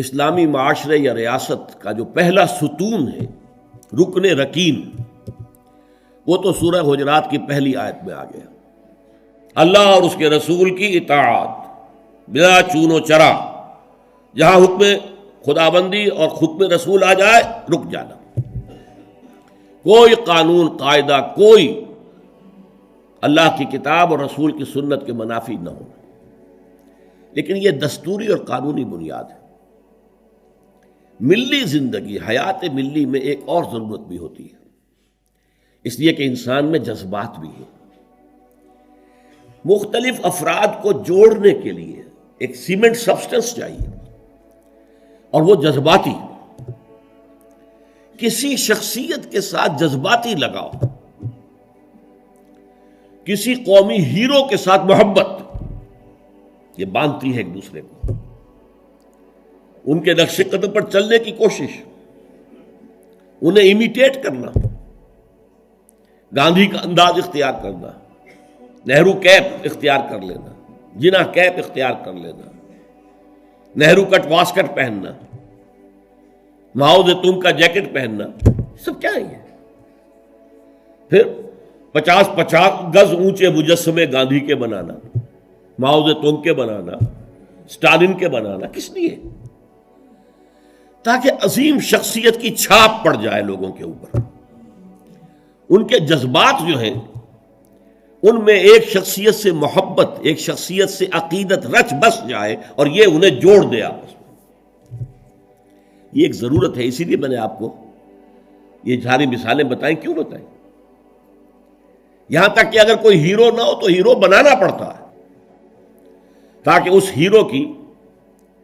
اسلامی معاشرے یا ریاست کا جو پہلا ستون ہے، رکن رکین، وہ تو سورہ حجرات کی پہلی آیت میں آ گیا۔ اللہ اور اس کے رسول کی اطاعت بلا چون و چرا، جہاں حکم خدابندی اور حکم رسول آ جائے رک جانا، کوئی قانون قاعدہ، کوئی اللہ کی کتاب اور رسول کی سنت کے منافی نہ ہونا۔ لیکن یہ دستوری اور قانونی بنیاد ہے۔ ملی زندگی، حیات ملی میں ایک اور ضرورت بھی ہوتی ہے، اس لیے کہ انسان میں جذبات بھی ہیں۔ مختلف افراد کو جوڑنے کے لیے ایک سیمنٹ سبسٹنس چاہیے، اور وہ جذباتی، کسی شخصیت کے ساتھ جذباتی لگاؤ، کسی قومی ہیرو کے ساتھ محبت، یہ باندھتی ہے ایک دوسرے کو، ان کے نقش قدم پر چلنے کی کوشش، انہیں امیٹیٹ کرنا، گاندھی کا انداز اختیار کرنا، نہرو کیپ اختیار کر لینا، جناح کیپ اختیار کر لینا، نہرو کٹ واسکٹ پہننا، ماؤ زیتون کا جیکٹ پہننا، سب کیا ہے یہ؟ پھر 50 گز اونچے مجسمے گاندھی کے بنانا، ماؤ زیتون کے بنانا، اسٹالن کے بنانا، کس لیے؟ تاکہ عظیم شخصیت کی چھاپ پڑ جائے لوگوں کے اوپر، ان کے جذبات جو ہیں ان میں ایک شخصیت سے محبت، ایک شخصیت سے عقیدت رچ بس جائے، اور یہ انہیں جوڑ دے آپس میں۔ یہ ایک ضرورت ہے، اسی لیے میں نے آپ کو یہ ساری مثالیں بتائیں۔ کیوں بتائیں؟ یہاں تک کہ اگر کوئی ہیرو نہ ہو تو ہیرو بنانا پڑتا ہے، تاکہ اس ہیرو کی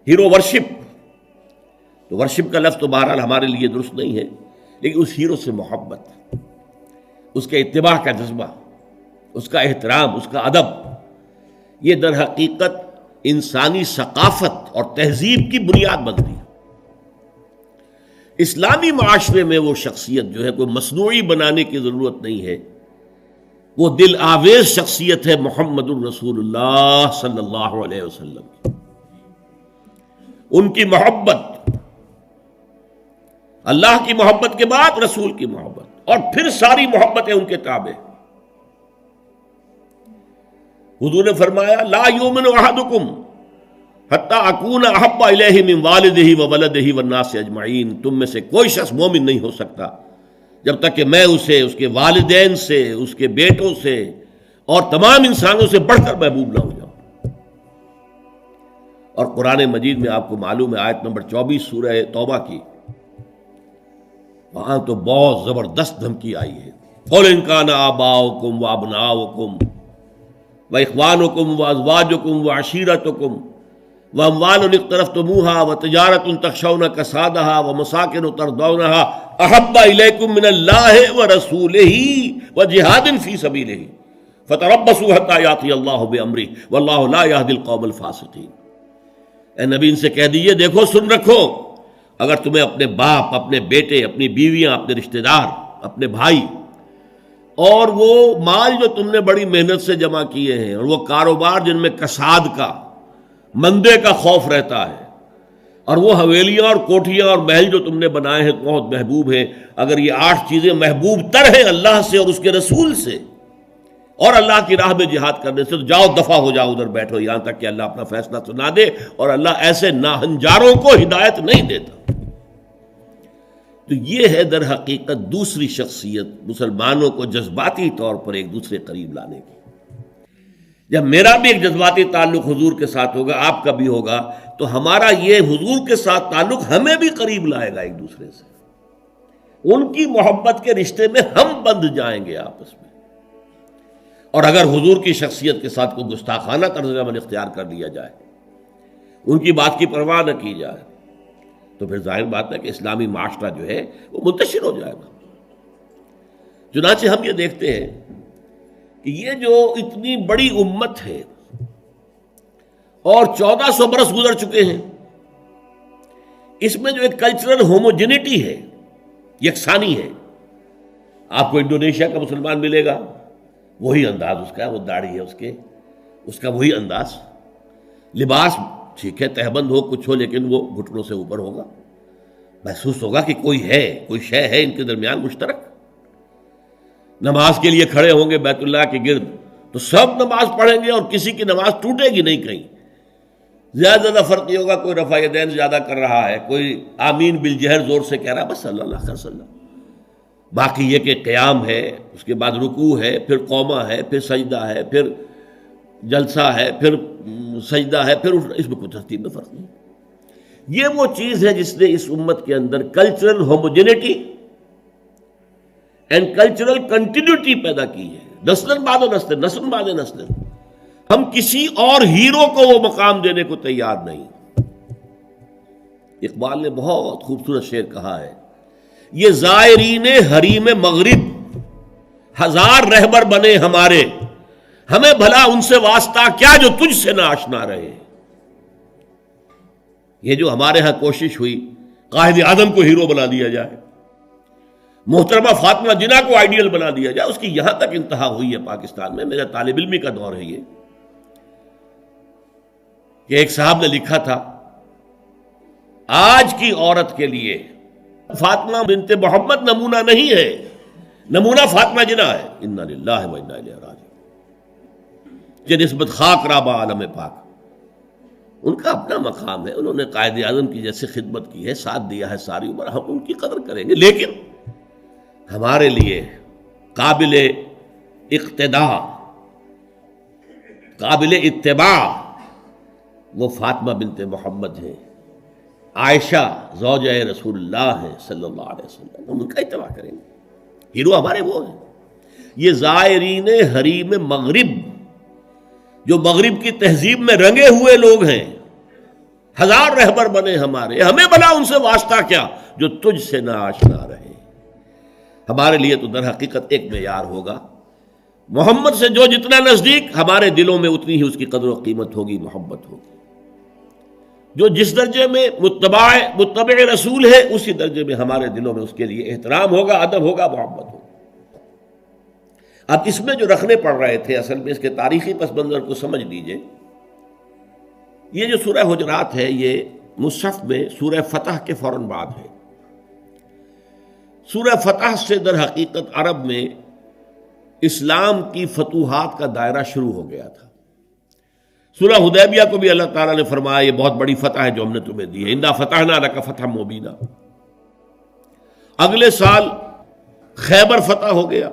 ہیرو ورشپ، تو ورشپ کا لفظ تو بہرحال ہمارے لیے درست نہیں ہے، لیکن اس ہیرو سے محبت، اس کے اتباع کا جذبہ، اس کا احترام، اس کا ادب، یہ در حقیقت انسانی ثقافت اور تہذیب کی بنیاد بنتی ہے۔ اسلامی معاشرے میں وہ شخصیت جو ہے کوئی مصنوعی بنانے کی ضرورت نہیں ہے، وہ دل آویز شخصیت ہے محمد الرسول اللہ صلی اللہ علیہ وسلم کی۔ ان کی محبت، اللہ کی محبت کے بعد رسول کی محبت، اور پھر ساری محبتیں ان کے تابع۔ حضور نے فرمایا لا یؤمن احدکم حتی اکون احب الیہ من والدہ وولدہ والناس اجمعین، تم میں سے کوئی شخص مومن نہیں ہو سکتا جب تک کہ میں اسے اس کے والدین سے، اس کے بیٹوں سے اور تمام انسانوں سے بڑھ کر محبوب نہ ہو جاؤں۔ اور قرآن مجید میں آپ کو معلوم ہے آیت نمبر 24 سورہ توبہ کی، وہاں تو بہت زبردست دھمکی آئی ہے۔ قُلْ إِنْ كَانَ آبَاؤُكُمْ وَأَبْنَاؤُكُمْ وَإِخْوَانُكُمْ وَأَزْوَاجُكُمْ وَعَشِيرَتُكُمْ وَأَمْوَالٌ اقْتَرَفْتُمُوهَا وَتِجَارَةٌ تَخْشَوْنَ كَسَادَهَا وَمَسَاكِنُ تَرْضَوْنَهَا أَحَبَّ إِلَيْكُم مِّنَ اللَّهِ وَرَسُولِهِ وَجِهَادٍ فِي سَبِيلِهِ فَتَرَبَّصُوا حَتَّىٰ يَأْتِيَ اللَّهُ بِأَمْرِهِ وَاللَّهُ لَا يَهْدِي الْقَوْمَ الْفَاسِقِينَ۔ اے نبی ان سے کہہ دیجئے، دیکھو سن رکھو، اگر تمہیں اپنے باپ، اپنے بیٹے، اپنی بیویاں، اپنے رشتہ دار، اپنے بھائی، اور وہ مال جو تم نے بڑی محنت سے جمع کیے ہیں، اور وہ کاروبار جن میں کساد کا، مندے کا خوف رہتا ہے، اور وہ حویلیاں اور کوٹھیاں اور محل جو تم نے بنائے ہیں بہت محبوب ہیں، اگر یہ 8 چیزیں محبوب تر ہیں اللہ سے اور اس کے رسول سے اور اللہ کی راہ میں جہاد کرنے سے، تو جاؤ دفع ہو جاؤ، ادھر بیٹھو یہاں تک کہ اللہ اپنا فیصلہ سنا دے، اور اللہ ایسے ناہنجاروں کو ہدایت نہیں دیتا۔ تو یہ ہے در حقیقت دوسری شخصیت مسلمانوں کو جذباتی طور پر ایک دوسرے قریب لانے کی۔ جب میرا بھی ایک جذباتی تعلق حضور کے ساتھ ہوگا، آپ کا بھی ہوگا، تو ہمارا یہ حضور کے ساتھ تعلق ہمیں بھی قریب لائے گا ایک دوسرے سے، ان کی محبت کے رشتے میں ہم بندھ جائیں گے آپس میں۔ اور اگر حضور کی شخصیت کے ساتھ کوئی گستاخانہ طرز عمل اختیار کر لیا جائے، ان کی بات کی پرواہ نہ کی جائے، تو پھر ظاہر بات ہے کہ اسلامی معاشرہ جو ہے وہ منتشر ہو جائے گا۔ چنانچہ ہم یہ دیکھتے ہیں کہ یہ جو اتنی بڑی امت ہے اور 1400 برس گزر چکے ہیں، اس میں جو ایک کلچرل ہوموجینٹی ہے، یکسانی ہے۔ آپ کو انڈونیشیا کا مسلمان ملے گا، وہی انداز اس کا ہے، وہ داڑھی ہے اس کا وہی انداز، لباس ٹھیک ہے تہبند ہو کچھ ہو لیکن وہ گھٹنوں سے اوپر ہوگا، محسوس ہوگا کہ کوئی ہے، کوئی شے ہے ان کے درمیان مشترک۔ نماز کے لیے کھڑے ہوں گے بیت اللہ کے گرد تو سب نماز پڑھیں گے اور کسی کی نماز ٹوٹے گی نہیں، کہیں زیادہ فرق یہ ہوگا، کوئی رفع یدین زیادہ کر رہا ہے، کوئی آمین بالجہر زور سے کہہ رہا ہے، بس صلی اللہ خیر صلی اللہ۔ باقی یہ کہ قیام ہے، اس کے بعد رکوع ہے، پھر قومہ ہے، پھر سجدہ ہے، پھر جلسہ ہے، پھر سجدہ ہے، پھر اس میں کوئی ترتیب میں فرق نہیں۔ یہ وہ چیز ہے جس نے اس امت کے اندر cultural homogeneity and cultural continuity پیدا کی ہے، نسل بعد نسل، نسل بعد نسل۔ ہم کسی اور ہیرو کو وہ مقام دینے کو تیار نہیں۔ اقبال نے بہت خوبصورت شعر کہا ہے، یہ زائرین حریم مغرب ہزار رہبر بنے ہمارے، ہمیں بھلا ان سے واسطہ کیا جو تجھ سے نہ آشنا رہے۔ یہ جو ہمارے ہاں کوشش ہوئی قائد اعظم کو ہیرو بنا دیا جائے، محترمہ فاطمہ جناح کو آئیڈیل بنا دیا جائے، اس کی یہاں تک انتہا ہوئی ہے پاکستان میں۔ میرا طالب علمی کا دور ہے یہ کہ ایک صاحب نے لکھا تھا، آج کی عورت کے لیے فاطمہ بنت محمد نمونہ نہیں ہے، نمونہ فاطمہ جناح ہے۔ انا للہ و انا الیہ راجعون۔ کہ نسبت خاک رابہ عالم پاک، ان کا اپنا مقام ہے، انہوں نے قائد اعظم کی جیسے خدمت کی ہے، ساتھ دیا ہے ساری عمر، ہم ان کی قدر کریں گے، لیکن ہمارے لیے قابل اقتداء، قابل اتباع وہ فاطمہ بنت محمد ہیں، عائشہ زوجہ رسول اللہ ہے صلی اللہ علیہ وسلم، ہم ان کا اتباع کریں گے۔ ہیرو ہمارے وہ ہیں۔ یہ زائرین حریم مغرب، جو مغرب کی تہذیب میں رنگے ہوئے لوگ ہیں، ہزار رہبر بنے ہمارے، ہمیں بھلا ان سے واسطہ کیا جو تجھ سے نہ آشنا رہے۔ ہمارے لیے تو در حقیقت ایک معیار ہوگا، محمد سے جو جتنا نزدیک، ہمارے دلوں میں اتنی ہی اس کی قدر و قیمت ہوگی، محبت ہوگی۔ جو جس درجے میں متبع رسول ہے، اسی درجے میں ہمارے دلوں میں اس کے لیے احترام ہوگا، ادب ہوگا، محبت ہوگا۔ اب اس میں جو رکھنے پڑ رہے تھے، اصل میں اس کے تاریخی پس منظر کو سمجھ لیجئے۔ یہ جو سورہ حجرات ہے، یہ مصحف میں سورہ فتح کے فوراً بعد ہے۔ سورہ فتح سے در حقیقت عرب میں اسلام کی فتوحات کا دائرہ شروع ہو گیا تھا۔ سورہ حدیبیہ کو بھی اللہ تعالیٰ نے فرمایا یہ بہت بڑی فتح ہے جو ہم نے تمہیں دی ہے، انا فتحنا لک فتحا مبینا۔ اگلے سال خیبر فتح ہو گیا،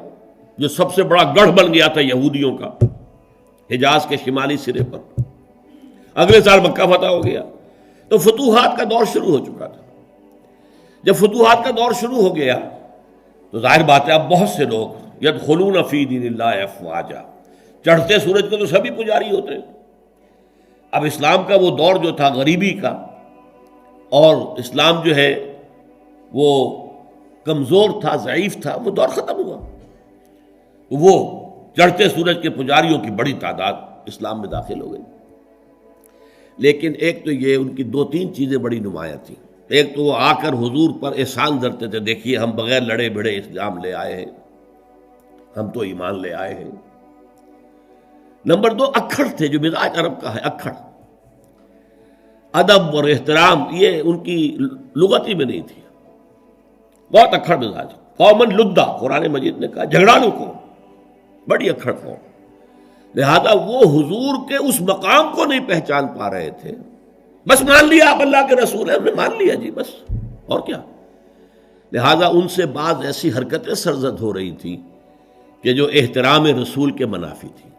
جو سب سے بڑا گڑھ بن گیا تھا یہودیوں کا حجاز کے شمالی سرے پر۔ اگلے سال مکہ فتح ہو گیا، تو فتوحات کا دور شروع ہو چکا تھا۔ جب فتوحات کا دور شروع ہو گیا تو ظاہر بات ہے اب بہت سے لوگ یدخلون فی دین اللہ افواجا، چڑھتے سورج کے تو سبھی پجاری ہوتے ہیں۔ اب اسلام کا وہ دور جو تھا غریبی کا، اور اسلام جو ہے وہ کمزور تھا، ضعیف تھا، وہ دور ختم ہوا۔ وہ چڑھتے سورج کے پجاریوں کی بڑی تعداد اسلام میں داخل ہو گئی۔ لیکن ایک تو یہ ان کی دو تین چیزیں بڑی نمایاں تھیں۔ ایک تو وہ آ کر حضور پر احسان دھرتے تھے، دیکھیے ہم بغیر لڑے بھڑے اسلام لے آئے ہیں، ہم تو ایمان لے آئے ہیں۔ نمبر دو اکھڑ تھے، جو مزاج عرب کا ہے، اکھڑ، ادب اور احترام یہ ان کی لغتی میں نہیں تھی، بہت اکھڑ مزاج۔ قومن لدہ، قرآن مجید نے کہا جھگڑالو قوم، بڑی اکھڑ قوم۔ لہذا وہ حضور کے اس مقام کو نہیں پہچان پا رہے تھے۔ بس مان لیا آپ اللہ کے رسول ہیں، ہم نے مان لیا جی، بس اور کیا۔ لہذا ان سے بعض ایسی حرکتیں سرزد ہو رہی تھی کہ جو احترام رسول کے منافی تھی،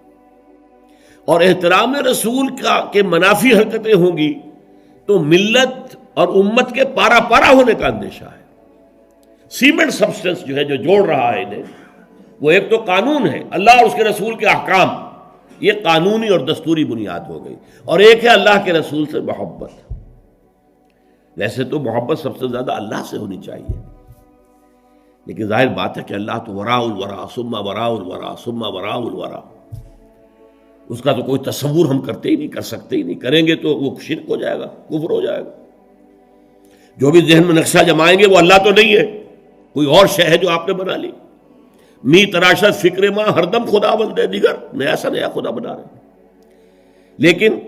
اور احترام رسول کے منافی حرکتیں ہوں گی تو ملت اور امت کے پارا پارا ہونے کا اندیشہ ہے۔ سیمنٹ سبسٹنس جو ہے، جو جوڑ رہا ہے انہیں، وہ ایک تو قانون ہے، اللہ اور اس کے رسول کے احکام، یہ قانونی اور دستوری بنیاد ہو گئی، اور ایک ہے اللہ کے رسول سے محبت۔ ویسے تو محبت سب سے زیادہ اللہ سے ہونی چاہیے، لیکن ظاہر بات ہے کہ اللہ تو وراء الورا ثم وراء الورا ثم وراء الورا، اس کا تو کوئی تصور ہم کرتے ہی نہیں، کر سکتے ہی نہیں، کریں گے تو وہ شرک ہو جائے گا، کفر ہو جائے گا۔ جو بھی ذہن میں نقشہ جمائیں گے وہ اللہ تو نہیں ہے، کوئی اور شے ہے جو آپ نے بنا لی۔ می تراشت فکر ماں ہر دم خدا بندے دیگر، نیا سا نیا خدا بنا رہے ہیں۔ لیکن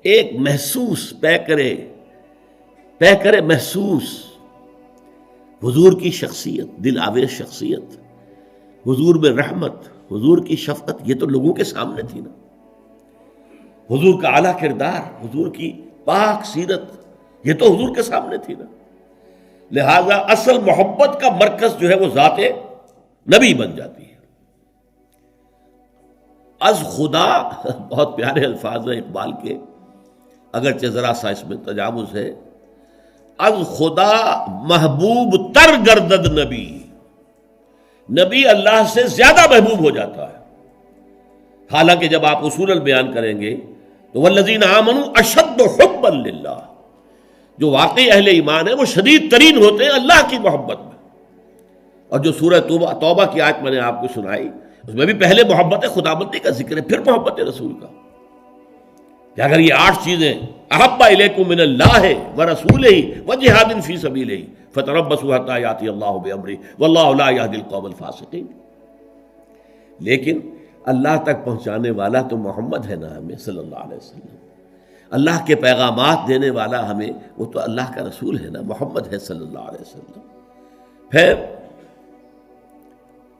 ایک محسوس پے کرے محسوس حضور کی شخصیت، دل آویز شخصیت، حضور میں رحمت، حضور کی شفقت، یہ تو لوگوں کے سامنے تھی نا. حضور کا اعلیٰ کردار، حضور کی پاک سیرت، یہ تو حضور کے سامنے تھی نا. لہذا اصل محبت کا مرکز جو ہے وہ ذات نبی بن جاتی ہے. از خدا، بہت پیارے الفاظ ہیں اقبال کے، اگرچہ ذرا سا اس میں تجاوز ہے. از خدا محبوب تر گردد نبی، نبی اللہ سے زیادہ محبوب ہو جاتا ہے. حالانکہ جب آپ اصولاً بیان کریں گے تو والذین آمنوا اشد حبا للہ، جو واقعی اہل ایمان ہیں وہ شدید ترین ہوتے ہیں اللہ کی محبت میں. اور جو سورہ توبہ کی آیت میں نے آپ کو سنائی، اس میں بھی پہلے محبت خدا بندی کا ذکر ہے، پھر محبت رسول کا. کہ اگر یہ 8 چیزیں احب الیکم من اللہ ورسولہ وجہاد فی سبیلہ فتربصوا حتی یاتی اللہ بامرہ واللہ لا یہدی القوم الفاسقین. لیکن اللہ تک پہنچانے والا تو محمد ہے نا ہمیں صلی اللہ علیہ وسلم. اللہ کے پیغامات دینے والا ہمیں، وہ تو اللہ کا رسول ہے نا، محمد ہے صلی اللہ علیہ وسلم. پھر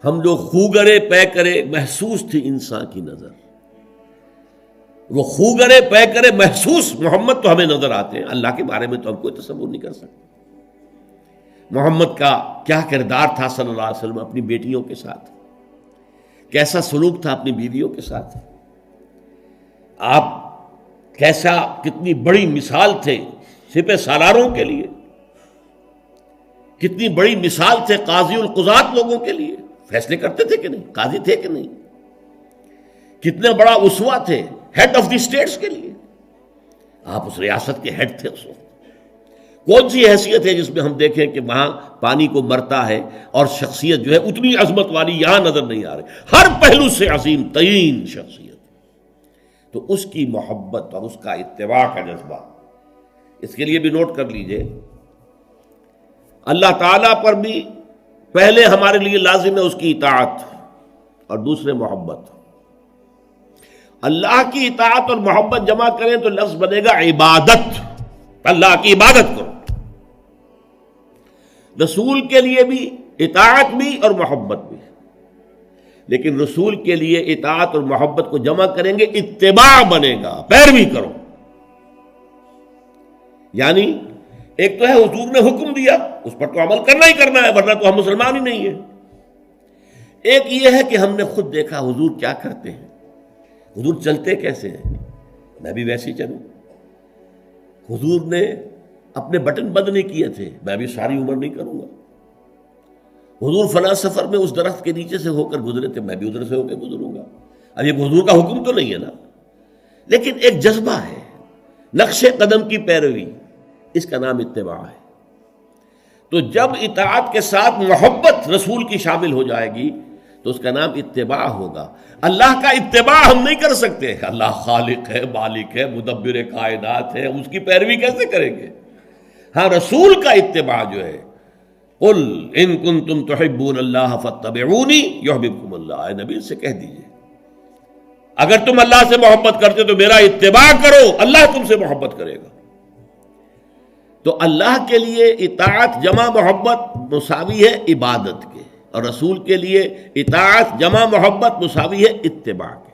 ہم جو خوگرے پے کرے محسوس تھی انسان کی نظر، وہ خوگرے پے کرے محسوس محمد تو ہمیں نظر آتے ہیں. اللہ کے بارے میں تو ہم کوئی تصور نہیں کر سکتے. محمد کا کیا کردار تھا صلی اللہ علیہ وسلم اپنی بیٹیوں کے ساتھ، کیسا سلوک تھا اپنی بیویوں کے ساتھ، آپ کیسا، کتنی بڑی مثال تھے سپہ سالاروں کے لیے، کتنی بڑی مثال تھے قاضی القضات لوگوں کے لیے. فیصلے کرتے تھے کہ نہیں، قاضی تھے کہ نہیں، کتنا بڑا اسوہ تھے ہیڈ آف دی اسٹیٹس کے لیے. آپ اس ریاست کے ہیڈ تھے اس وقت. کون سی حیثیت ہے جس میں ہم دیکھیں کہ وہاں پانی کو مرتا ہے اور شخصیت جو ہے اتنی عظمت والی یہاں نظر نہیں آ رہی، ہر پہلو سے عظیم ترین شخصیت. تو اس کی محبت اور اس کا اتباع کا جذبہ، اس کے لیے بھی نوٹ کر لیجئے، اللہ تعالیٰ پر بھی پہلے ہمارے لیے لازم ہے اس کی اطاعت اور دوسرے محبت. اللہ کی اطاعت اور محبت جمع کریں تو لفظ بنے گا عبادت. اللہ کی عبادت کرو. رسول کے لیے بھی اطاعت بھی اور محبت بھی، لیکن رسول کے لیے اطاعت اور محبت کو جمع کریں گے اتباع بنے گا، پیروی کرو. یعنی ایک تو ہے حضور نے حکم دیا، اس پر تو عمل کرنا ہی کرنا ہے، ورنہ تو ہم مسلمان ہی نہیں ہیں. ایک یہ ہے کہ ہم نے خود دیکھا حضور کیا کرتے ہیں، حضور چلتے کیسے ہیں، میں بھی ویسے ہی چلوں. حضور نے اپنے بٹن بند نہیں کیے تھے، میں بھی ساری عمر نہیں کروں گا. حضور فلاں سفر میں اس درخت کے نیچے سے ہو کر گزرے تھے، میں بھی ادھر سے ہو کے گزروں گا. اب یہ حضور کا حکم تو نہیں ہے نا، لیکن ایک جذبہ ہے، نقش قدم کی پیروی، اس کا نام اتباع ہے. تو جب اطاعت کے ساتھ محبت رسول کی شامل ہو جائے گی تو اس کا نام اتباع ہوگا. اللہ کا اتباع ہم نہیں کر سکتے، اللہ خالق ہے، مالک ہے، مدبر کائنات ہے، اس کی پیروی کیسے کریں گے؟ ہاں رسول کا اتباع جو ہے، قل ان کنتم تحبون اللہ فاتبعونی یحببکم اللہ، اے نبی سے کہہ دیجئے اگر تم اللہ سے محبت کرتے تو میرا اتباع کرو، اللہ تم سے محبت کرے گا. تو اللہ کے لیے اطاعت جمع محبت مساوی ہے عبادت کے، اور رسول کے لیے اطاعت جمع محبت مساوی ہے اتباع کے.